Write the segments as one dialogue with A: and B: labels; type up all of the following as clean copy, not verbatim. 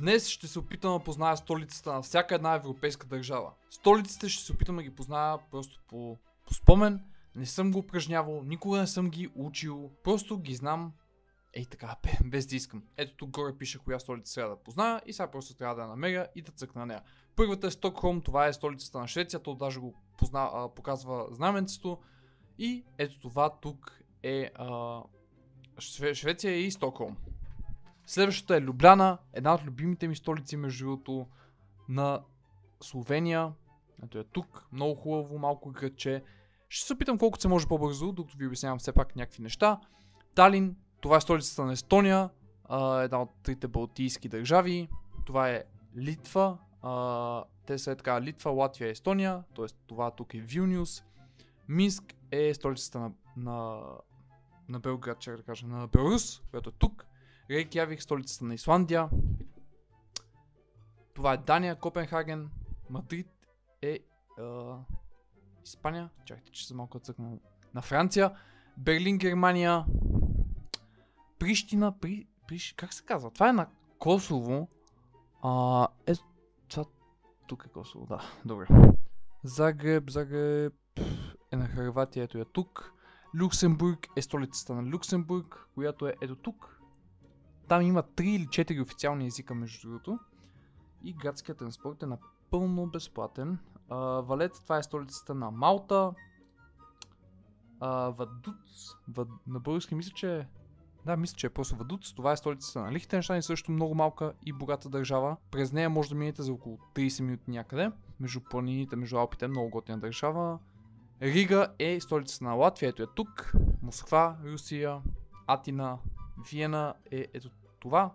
A: Днес ще се опитам да позная столицата на всяка една европейска държава. Столиците ще се опитам да ги позная просто по спомен. Не съм го упражнявал, никога не съм ги учил, просто ги знам ей така, без да искам. Ето тук горе пише коя столица трябва да позная и сега просто трябва да я намеря и да цъкна на нея. Първата е Стокхолм, това е столицата на Швеция, то даже го показва знаменцето. И ето това тук е Швеция и Стокхолм. Следващата е Любляна, една от любимите ми столици между другото на Словения. Ето е тук, много хубаво, малко градче. Ще се опитам колкото се може по-бързо, докато ви обяснявам все пак някакви неща. Талин, това е столицата на Естония, една от трите балтийски държави. Това е Литва, те са така Литва, Латвия и Естония, т.е. това тук е Вилнюс. Минск е столицата на Белград, чакай да кажа, на Беларус, която е тук. Рейкявик, столицата на Исландия. Това е Дания, Копенхаген. Мадрид е Испания. Чакайте, че съм малко цъкна на Франция. Берлин, Германия. Прищина, как се казва? Това е на Косово. Тук е Косово, да, добре. Загреб е на Хърватия, ето е тук. Люксембург е столицата на Люксембург, която е ето тук. Там има 3 или 4 официални езика между другото. И градският транспорт е напълно безплатен. Валета, това е столицата на Малта. Вадуц, на български мисля, че е просто Вадуц. Това е столицата на Лихтенщайн, също много малка и богата държава. През нея може да минете за около 30 минути някъде. Между планините, между Алпите, много готина държава. Рига е столицата на Латвия, ето е тук. Москва, Русия, Атина, Виена е ето това.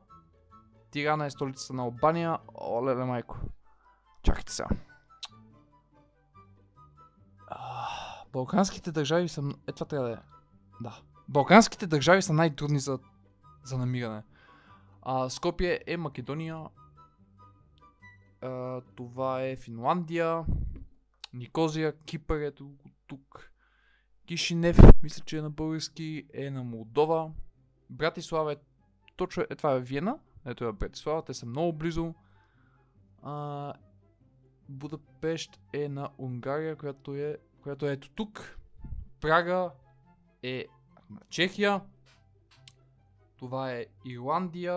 A: Тирана е столицата на Албания. Оле майко. Чакайте сега. Балканските държави са... това трябва да е. Да. Балканските държави са най-трудни за намиране. Скопие е Македония. Това е Финландия. Никозия, Кипър ето тук. Кишинев, мисля, че е на български, е на Молдова. Братислава е точно, това е Виена. Ето е Братислава, те са много близо. Будапешт е на Унгария, която е ето тук. Прага е на Чехия. Това е Ирландия.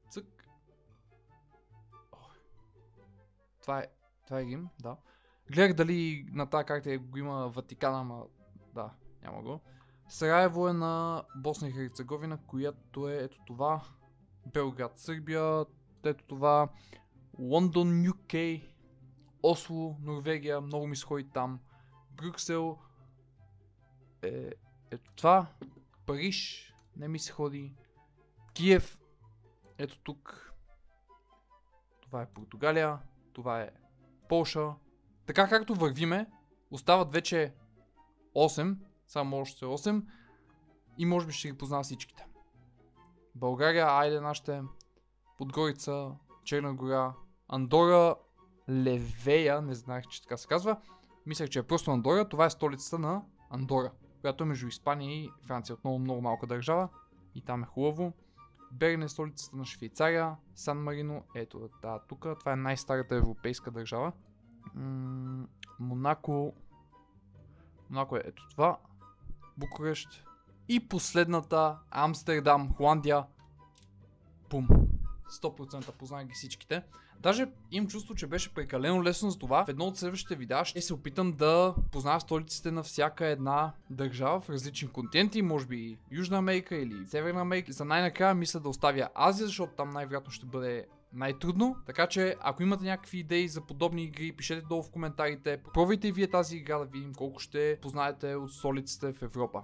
A: Цък. Това е Рим, да. Гледах дали на тази карта го има Ватикана, ама да, няма го. Сараево е на Босна и Херцеговина, която е ето това. Белград, Сърбия, ето това. Лондон, UK. Осло, Норвегия, много ми сходи там. Брюксел е ето това. Париж, не ми се ходи. Киев, ето тук. Това е Португалия, това е Полша. Така както вървиме, остават вече 8, само още 8 и може би ще ги познава всичките. България, айде нашите, Подгорица, Черна гора, Андора, Левея, не знаех, че така се казва. Мислех, че е просто Андора, това е столицата на Андора, която е между Испания и Франция, отново много малка държава и там е хубаво. Берн е столицата на Швейцария, Сан Марино, ето тук, това е най-старата европейска държава. Монако е ето това. Букурещ. И последната Амстердам, Холандия. Пум. 100% познах ги всичките. Даже имам чувство, че беше прекалено лесно за това. В едно от следващите видеа ще се опитам да позная столиците на всяка една държава в различни континенти. Може би Южна Америка или Северна Америка. За най-накрая мисля да оставя Азия, защото там най-вероятно ще бъде най-трудно. Така че, ако имате някакви идеи за подобни игри, пишете долу в коментарите. Пробвайте и вие тази игра да видим колко ще познаете от столиците в Европа.